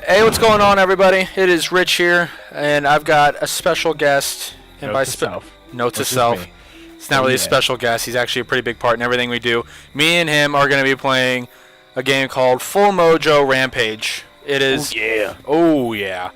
Hey, what's going on, everybody? It is Rich here, and I've got a special guest. And Note to self. Note to self. It's not really a special guest. He's actually a pretty big part in everything we do. Me and him are going to be playing a game called Full Mojo Rampage. It is. Oh yeah. Oh yeah.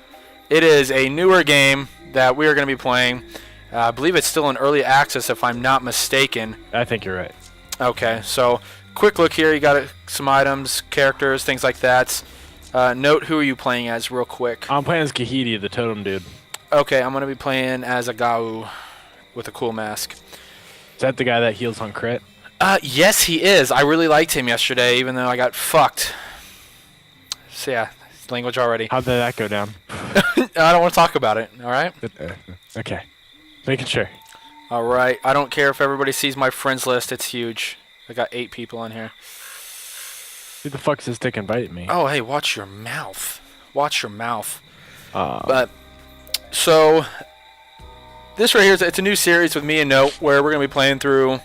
It is a newer game that we are going to be playing. I believe it's still in early access, if I'm not mistaken. I think you're right. Okay, so quick look here. You got some items, characters, things like that. Note who are you playing as real quick. I'm playing as Kahidi, the totem dude. Okay, I'm going to be playing as a Gau with a cool mask. Is that the guy that heals on crit? Yes, he is. I really liked him yesterday, even though I got fucked. So yeah, language already. How did that go down? I don't want to talk about it, alright? Okay. Making sure. Alright, I don't care if everybody sees my friends list. It's huge. I got 8 people on here. Who the fuck's this dick inviting me? Oh, hey, watch your mouth. Watch your mouth. So, this right here, it's a new series with me and Note, where we're going to be playing through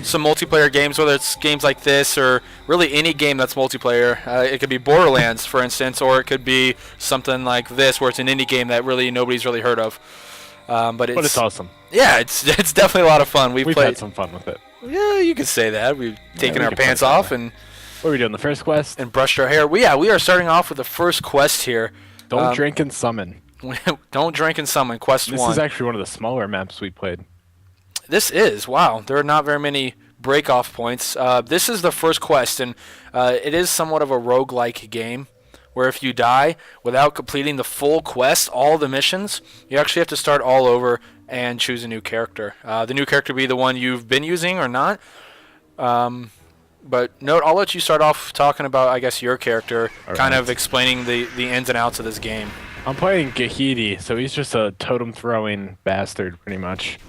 some multiplayer games, whether it's games like this or really any game that's multiplayer. It could be Borderlands, for instance, or it could be something like this, where it's an indie game that really nobody's really heard of. But it's awesome. Yeah, it's definitely a lot of fun. We've had some fun with it. Yeah, you could say that. We've taken our pants off and... What are we doing, the first quest? And brushed our hair. We are starting off with the first quest here. Don't drink and summon. Don't drink and summon, quest 1. This is actually one of the smaller maps we played. This is, wow. There are not very many break-off points. This is the first quest, and it is somewhat of a roguelike game, where if you die without completing the full quest, all the missions, you actually have to start all over and choose a new character. The new character will be the one you've been using or not. But Note, I'll let you start off talking about, I guess, your character, kind of explaining the ins and outs of this game. I'm playing Kahidi, so he's just a totem-throwing bastard, pretty much.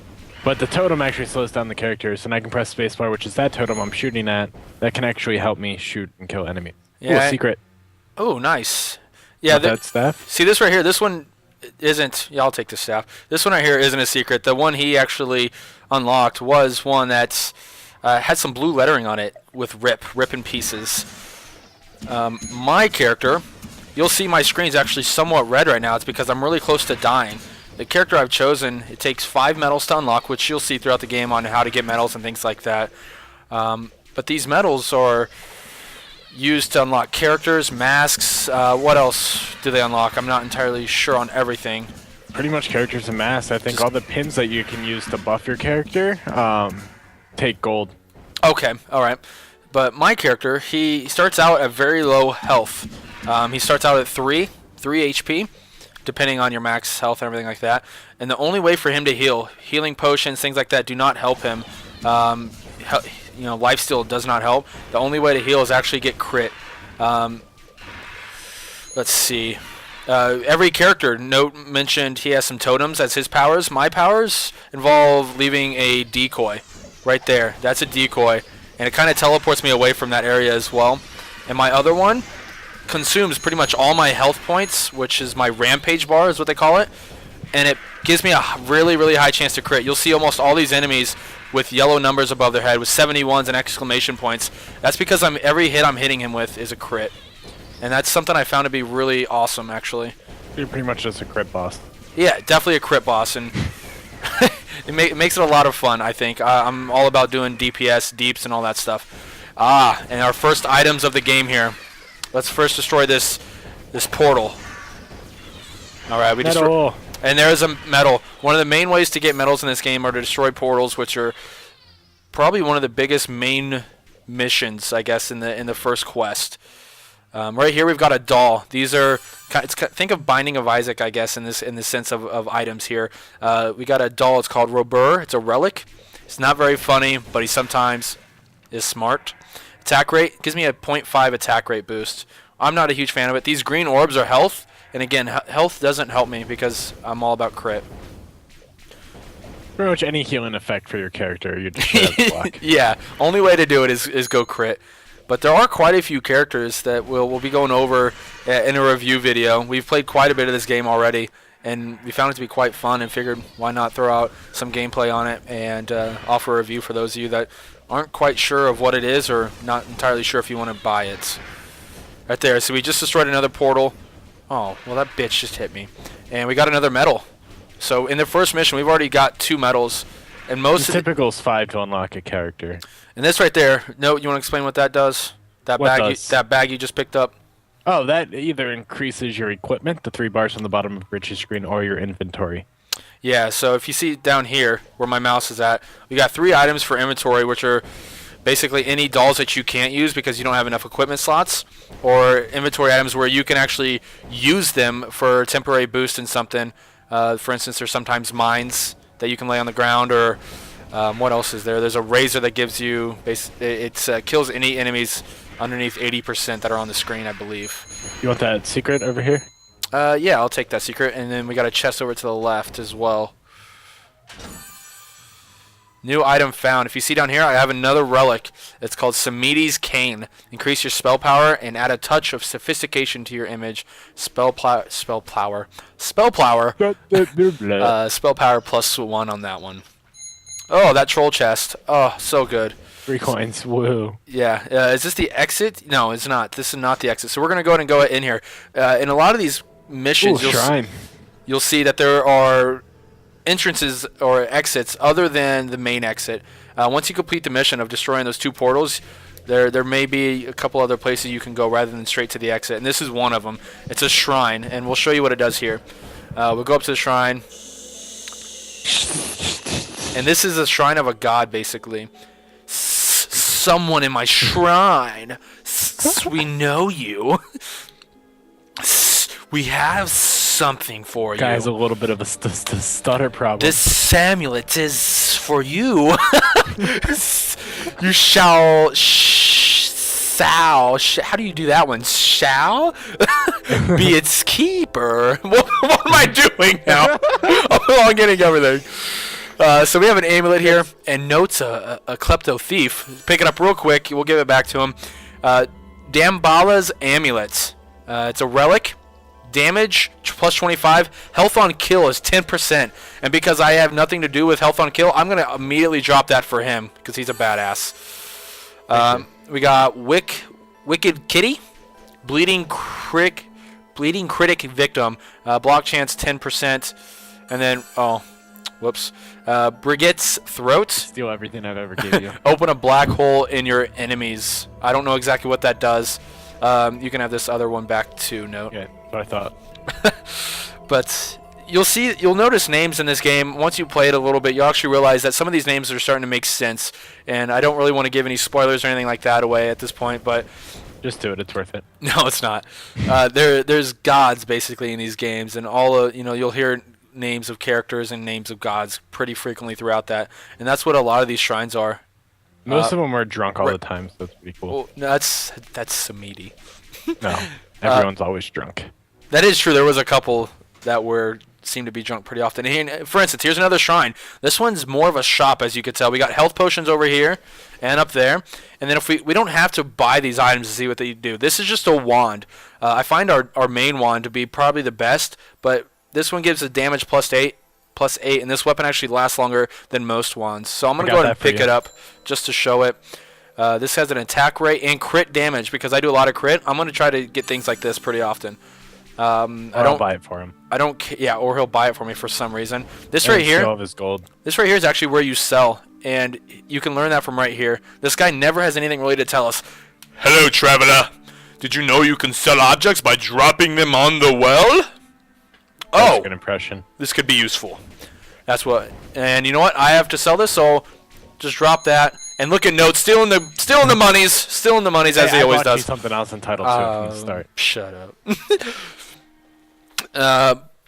But the totem actually slows down the characters, and I can press spacebar, which is that totem I'm shooting at, that can actually help me shoot and kill enemies. Yeah. Ooh, a secret. Oh, nice. Yeah, that staff? See, this right here, this one isn't... Yeah, I'll take the staff. This one right here isn't a secret. The one he actually unlocked was one that's... had some blue lettering on it with rip in pieces. My character, you'll see my screen's actually somewhat red right now. It's because I'm really close to dying. The character I've chosen, it takes 5 medals to unlock, which you'll see throughout the game on how to get medals and things like that. But these medals are used to unlock characters, masks. What else do they unlock? I'm not entirely sure on everything. Pretty much characters and masks. I think all the pins that you can use to buff your character take gold. Okay, alright. But my character, he starts out at very low health. He starts out at 3 HP, depending on your max health and everything like that. And the only way for him to heal, healing potions, things like that, do not help him. Lifesteal does not help. The only way to heal is actually get crit. Let's see. Every character, Note mentioned he has some totems as his powers. My powers involve leaving a decoy. Right there. That's a decoy. And it kind of teleports me away from that area as well. And my other one consumes pretty much all my health points, which is my rampage bar is what they call it. And it gives me a really, really high chance to crit. You'll see almost all these enemies with yellow numbers above their head with 71s and exclamation points. That's because every hit I'm hitting him with is a crit. And that's something I found to be really awesome, actually. You're pretty much just a crit boss. Yeah, definitely a crit boss. And... It makes it a lot of fun, I think. I'm all about doing DPS, deeps, and all that stuff. And our first items of the game here. Let's first destroy this portal. All right, we destroy. And there is a medal. One of the main ways to get medals in this game are to destroy portals, which are probably one of the biggest main missions, I guess, in the first quest. Right here we've got a doll. These are think of Binding of Isaac, I guess, in the sense of items here. We got a doll. It's called Robur. It's a relic. It's not very funny, but he sometimes is smart. Attack rate gives me a 0.5 attack rate boost. I'm not a huge fan of it. These green orbs are health, and again, health doesn't help me because I'm all about crit. Pretty much any healing effect for your character, you just have to block. Yeah, only way to do it is go crit. But there are quite a few characters that we'll be going over in a review video. We've played quite a bit of this game already, and we found it to be quite fun and figured why not throw out some gameplay on it and offer a review for those of you that aren't quite sure of what it is or not entirely sure if you want to buy it. Right there. So we just destroyed another portal. Oh, well, that bitch just hit me. And we got another medal. So in the first mission, we've already got 2 medals. And most The typical is 5 to unlock a character. and this right there, no, you want to explain what that does? That What bag, does? that bag you just picked up? Oh, that either increases your equipment, the 3 bars on the bottom of Rich's screen, or your inventory. Yeah, so if you see down here where my mouse is at, we got 3 items for inventory, which are basically any dolls that you can't use because you don't have enough equipment slots, or inventory items where you can actually use them for temporary boost in something. For instance, there's sometimes mines that you can lay on the ground, or what else is there? There's a razor that gives you, it kills any enemies underneath 80% that are on the screen, I believe. You want that secret over here? Yeah, I'll take that secret, and then we got a chest over to the left as well. New item found. If you see down here, I have another relic. It's called Samiti's Cane. Increase your spell power and add a touch of sophistication to your image. Spell power +1 on that one. Oh, that troll chest. Oh, so good. 3 coins. Woo. Yeah. Is this the exit? No, it's not. This is not the exit. So we're going to go ahead and go in here. In a lot of these missions, Ooh, shrine. you'll see that there are entrances or exits other than the main exit. Once you complete the mission of destroying those 2 portals, there may be a couple other places you can go rather than straight to the exit, and this is one of them. It's a shrine, and we'll show you what it does here. We'll go up to the shrine, and this is a shrine of a god, basically. Someone in my shrine. We know you. We have something for you. Guy has a little bit of a stutter problem. This amulet is for you. You shall how do you do that one? Shall be its keeper. What am I doing now? I'm getting everything. So we have an amulet here, and Note's a klepto thief. Pick it up real quick. We'll give it back to him. Dambala's amulet. It's a relic. Damage +25. Health on kill is 10%. And because I have nothing to do with health on kill, I'm going to immediately drop that for him because he's a badass. We got Wicked Kitty. Bleeding critic victim. Block chance 10%. And then, whoops. Brigitte's throat. Steal everything I've ever gave you. Open a black hole in your enemies. I don't know exactly what that does. You can have this other one back too, Note. Yeah, what I thought. But you'll notice names in this game. Once you play it a little bit, you'll actually realize that some of these names are starting to make sense. And I don't really want to give any spoilers or anything like that away at this point, but Just do it. It's worth it. no, it's not. There's gods basically in these games, and you'll hear names of characters and names of gods pretty frequently throughout that, and that's what a lot of these shrines are. Most of them are drunk all the time, so that's pretty cool. Well, no, that's Samiti. No, everyone's always drunk. That is true. There was a couple that seemed to be drunk pretty often. And for instance, here's another shrine. This one's more of a shop, as you could tell. We got health potions over here and up there. And then if we don't have to buy these items to see what they do. This is just a wand. I find our main wand to be probably the best, but this one gives a damage +8, and this weapon actually lasts longer than most wands. So I'm going to go ahead and pick it up just to show it. This has an attack rate and crit damage. Because I do a lot of crit, I'm going to try to get things like this pretty often. I'll buy it for him. Yeah, or he'll buy it for me for some reason. This right here, Still have his gold. this right here is actually where you sell, and you can learn that from right here. This guy never has anything really to tell us. Hello, traveler. Did you know you can sell objects by dropping them on the well? That's a good impression. This could be useful. That's what. And you know what? I have to sell this, so just drop that. And look at Note stealing the monies as he always does. Something else entitled to it. Start. Shut up.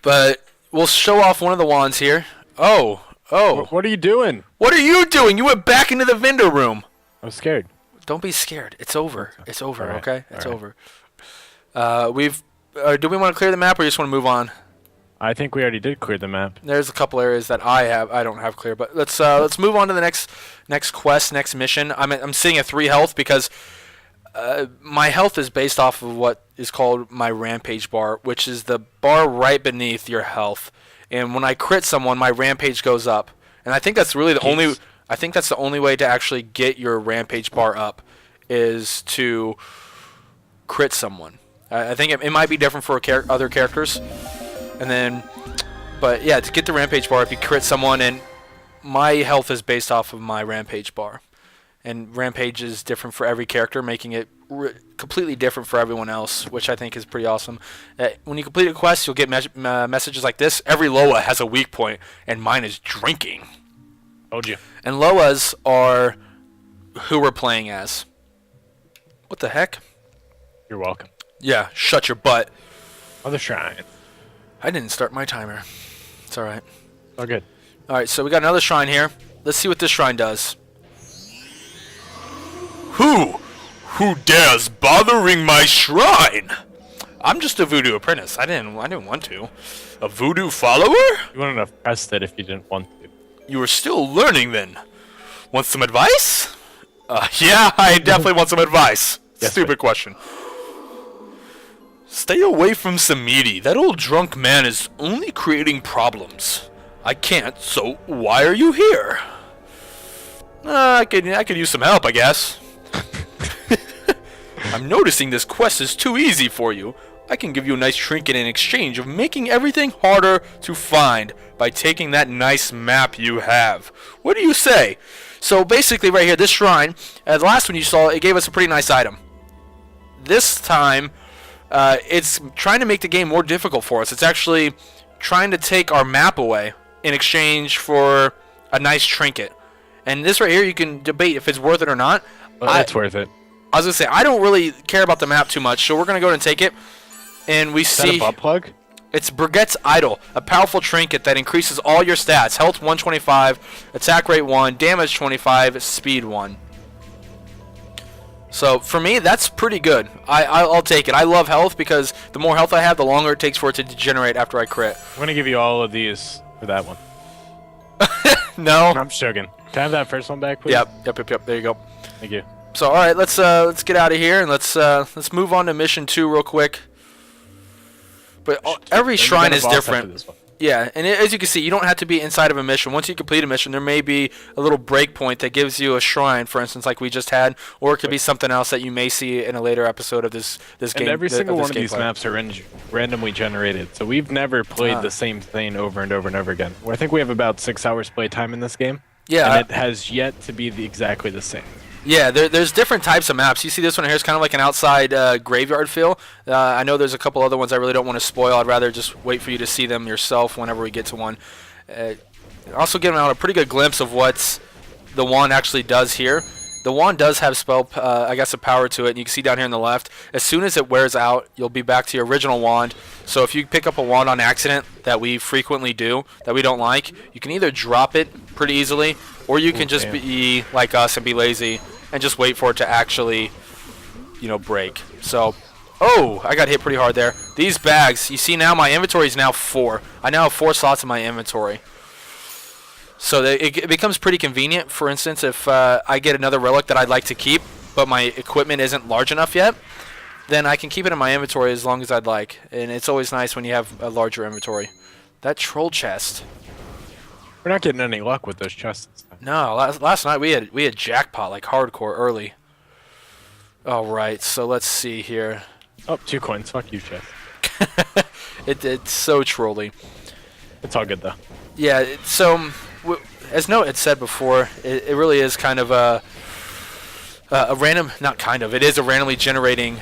But we'll show off one of the wands here. Oh. What are you doing? What are you doing? You went back into the vendor room. I was scared. Don't be scared. It's over. It's over. All right. Okay. It's All over. Do we want to clear the map, or you just want to move on? I think we already did clear the map. There's a couple areas that I don't have clear, but let's move on to the next quest, next mission. I'm sitting at 3 health because my health is based off of what is called my rampage bar, which is the bar right beneath your health. And when I crit someone, my rampage goes up. And I think that's really the only. I think that's the only way to actually get your rampage bar up, is to crit someone. I think it might be different for other characters. And then, but yeah, to get the Rampage bar, if you crit someone, and my health is based off of my Rampage bar. And Rampage is different for every character, making it completely different for everyone else, which I think is pretty awesome. When you complete a quest, you'll get messages like this. Every Loa has a weak point, and mine is drinking. Told you. And Loas are who we're playing as. What the heck? You're welcome. Yeah, shut your butt. Other shrine. I didn't start my timer. It's alright. All good. Alright, so we got another shrine here. Let's see what this shrine does. Who dares bothering my shrine? I'm just a voodoo apprentice. I didn't want to. A voodoo follower? You wouldn't have pressed it if you didn't want to. You are still learning then. Want some advice? Yeah, I definitely want some advice. Yes, Stupid sir. question. Stay away from Samidi. That old drunk man is only creating problems. I can't, so why are you here? I could use some help, I guess. I'm noticing this quest is too easy for you. I can give you a nice trinket in exchange of making everything harder to find by taking that nice map you have. What do you say? So basically right here, this shrine, the last one you saw, it gave us a pretty nice item. This time, it's trying to make the game more difficult for us. It's actually trying to take our map away in exchange for a nice trinket. And this right here, you can debate if it's worth it or not. Well, it's worth it. I was going to say, I don't really care about the map too much, so we're going to go ahead and take it. And we Is that a see... butt plug? It's Brigette's Idol, a powerful trinket that increases all your stats. Health 125, attack rate 1, damage 25, speed 1. So, for me, that's pretty good. I'll take it. I love health because the more health I have, the longer it takes for it to degenerate after I crit. I'm going to give you all of these for that one. No. I'm just joking. Can I have that first one back, please? Yep. There you go. Thank you. So, all right, let's get out of here and let's move on to mission 2 real quick. But every shrine is different. Yeah, and as you can see, you don't have to be inside of a mission. Once you complete a mission, there may be a little breakpoint that gives you a shrine, for instance, like we just had, or it could be something else that you may see in a later episode of this game. And every single one of these gameplay. maps are randomly generated, so we've never played the same thing over and over and over again. I think we have about 6 hours playtime in this game. Yeah, and it has yet to be exactly the same. Yeah, there's different types of maps. You see this one here is kind of like an outside graveyard feel. I know there's a couple other ones I really don't want to spoil. I'd rather just wait for you to see them yourself whenever we get to one. Also giving out a pretty good glimpse of what the wand actually does here. The wand does have some power to it, and you can see down here on the left, as soon as it wears out, you'll be back to your original wand. So if you pick up a wand on accident, that we frequently do, that we don't like, you can either drop it pretty easily, or you can just be like us and be lazy and just wait for it to actually, break. So, I got hit pretty hard there. These bags, you see now my inventory is now 4. I now have 4 slots in my inventory. So it becomes pretty convenient. For instance, if I get another relic that I'd like to keep, but my equipment isn't large enough yet, then I can keep it in my inventory as long as I'd like. And it's always nice when you have a larger inventory. That troll chest. We're not getting any luck with those chests. No, last night we had jackpot like hardcore early. All right, so let's see here. Oh, 2 coins. Fuck you, chest. It's so trolly. It's all good though. Yeah. So as Note had said before, it really is kind of a random. Not kind of. It is a randomly generating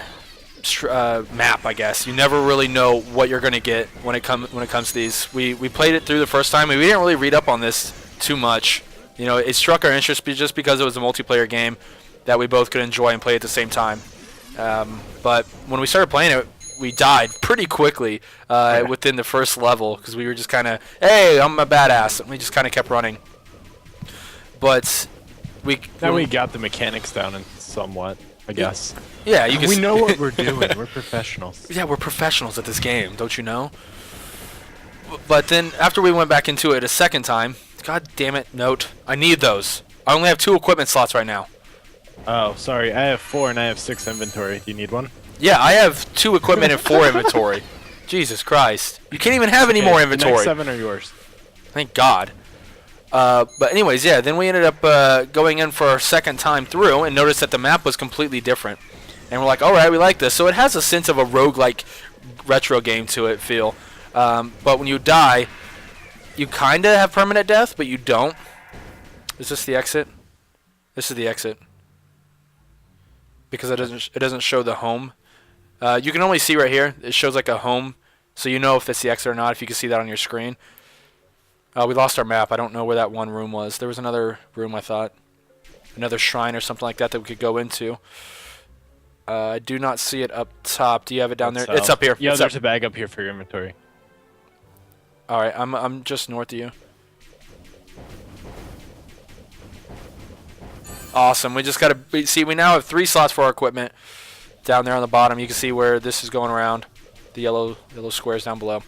map, I guess. You never really know what you're gonna get when it comes to these. We played it through the first time, and we didn't really read up on this too much. It struck our interest just because it was a multiplayer game that we both could enjoy and play at the same time. But when we started playing it, we died pretty quickly within the first level because we were just kind of, hey, I'm a badass, and we just kind of kept running. But we got the mechanics down and somewhat, I guess. Yeah, we know what we're doing. We're professionals. Yeah, we're professionals at this game, don't you know? But then after we went back into it a second time, god damn it, Note, I need those. I only have 2 equipment slots right now. Oh, sorry. I have 4 and I have 6 inventory. Do you need one? Yeah, I have 2 equipment and 4 inventory. Jesus Christ. You can't even have any more inventory. The next 7 are yours. Thank God. But anyways, yeah, then we ended up going in for our second time through and noticed that the map was completely different. and we're like, all right, we like this. So it has a sense of a roguelike retro game to it feel. But when you die, you kind of have permanent death, but you don't. Is this the exit? This is the exit. Because it doesn't show the home. You can only see right here. It shows like a home, so you know if it's the exit or not, if you can see that on your screen. We lost our map. I don't know where that one room was. There was another room, I thought. Another shrine or something like that that we could go into. I do not see it up top. Do you have it down there? It's up here. Yeah, it's there's a bag up here for your inventory. All right, I'm just north of you. Awesome. We just got to see. We now have 3 slots for our equipment down there on the bottom. You can see where this is going around. The yellow squares down below.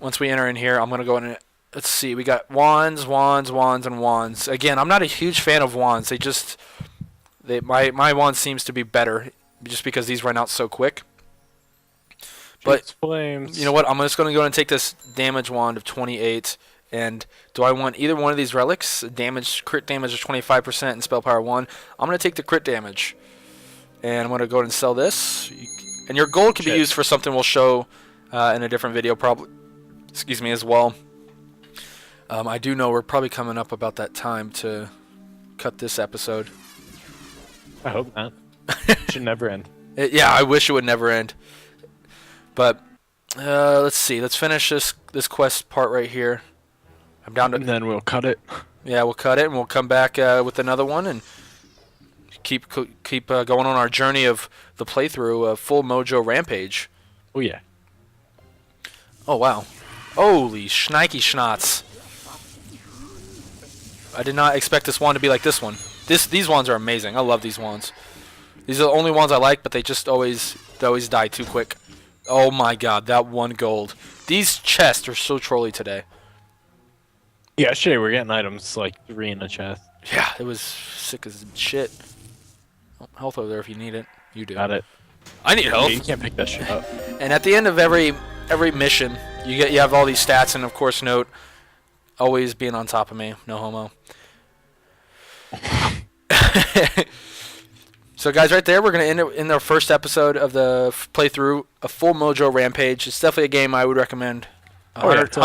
Once we enter in here, I'm gonna go in. Let's see. We got wands, and wands. Again, I'm not a huge fan of wands. My wand seems to be better, just because these run out so quick. But flames. You know what? I'm just gonna go and take this damage wand of 28. And do I want either one of these relics? Crit damage of 25% and spell power 1. I'm going to take the crit damage. And I'm going to go ahead and sell this. And your gold can be used for something we'll show in a different video probably. Excuse me, as well. I do know we're probably coming up about that time to cut this episode. I hope not. It should never end. Yeah, I wish it would never end. But let's see. Let's finish this quest part right here. I'm down to. And then we'll cut it. Yeah, we'll cut it, and we'll come back with another one, and keep going on our journey of the playthrough of full Mojo Rampage. Oh yeah. Oh wow. Holy shnikey schnots. I did not expect this wand to be like this one. These wands are amazing. I love these wands. These are the only ones I like, but they just always die too quick. Oh my god, that 1 gold. These chests are so trolly today. Yeah, yesterday we're getting items like 3 in a chest. Yeah, it was sick as shit. Oh, health over there if you need it. You do. Got it. I need health. Yeah, you can't pick that shit up. And at the end of every mission, you have all these stats, and of course, note always being on top of me. No homo. So guys, right there, we're gonna end it in our first episode of the playthrough of full Mojo Rampage. It's definitely a game I would recommend. It's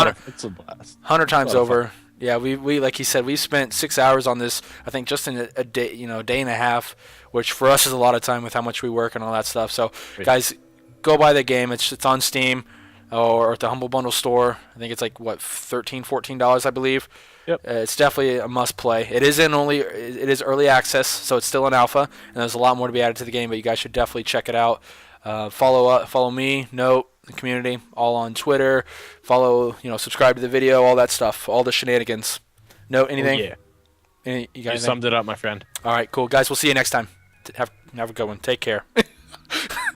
a blast. 100 times over. Yeah, we like he said, we spent 6 hours on this. I think just in a day, day and a half, which for us is a lot of time with how much we work and all that stuff. So, guys, go buy the game. It's on Steam or at the Humble Bundle store. I think it's like what $13, $14, I believe. Yep. It's definitely a must play. It is early access, so it's still in alpha, and there's a lot more to be added to the game. But you guys should definitely check it out. Follow me, Note, the community, all on Twitter. Follow, subscribe to the video, all that stuff, all the shenanigans. Note, anything? Oh, yeah. You got anything? You summed it up, my friend. All right, cool, guys. We'll see you next time. Have a good one. Take care.